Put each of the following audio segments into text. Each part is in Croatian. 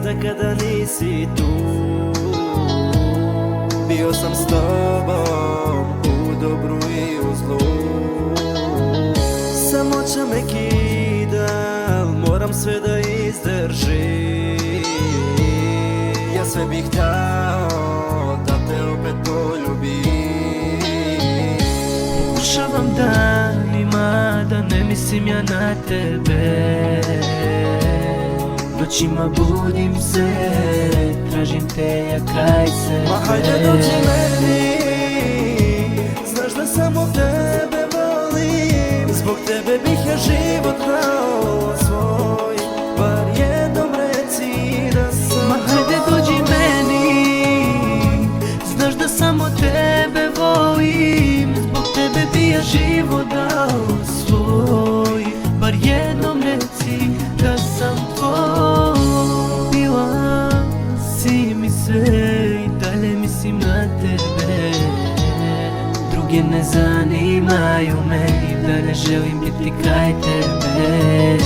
sada kada nisi tu. Bio sam s tobom u dobru i u zlu. Samoća me kida, al moram sve da izdržim. Ja sve bih htao da te opet poljubim. Pokušavam danima da ne mislim ja na tebe. Noćima budim se, tražim te, ja kraj sebe. Ma hajde dođi meni, znaš da samo tebe volim. Zbog tebe bih ja život dao svoj, bar jednom reci da sam. Ma hajde dođi meni, znaš da samo tebe volim. Zbog tebe bi ja život dao svoj, bar jednom reci da sam tvoj. Bila si mi sve i dalje mislim na tebe. Druge ne zanimaju me i da ne želim biti kraj tebe.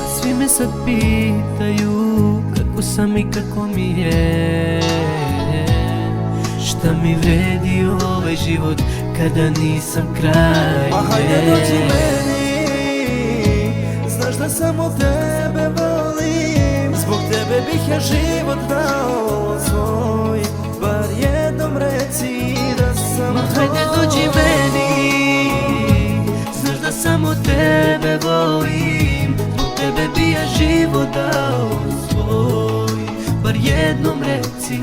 A svi me sad pitaju kako sam i kako mi je. Šta mi vredi ovaj život kada nisam kraj. Ma hajde dođi meni, znaš da samo tebe volim. Zbog tebe bih ja život dao svoj, bar jednom reci da sam Ma hajde dođi meni, znaš da samo tebe volim. Zbog tebe bi ja život dao svoj, bar jednom reci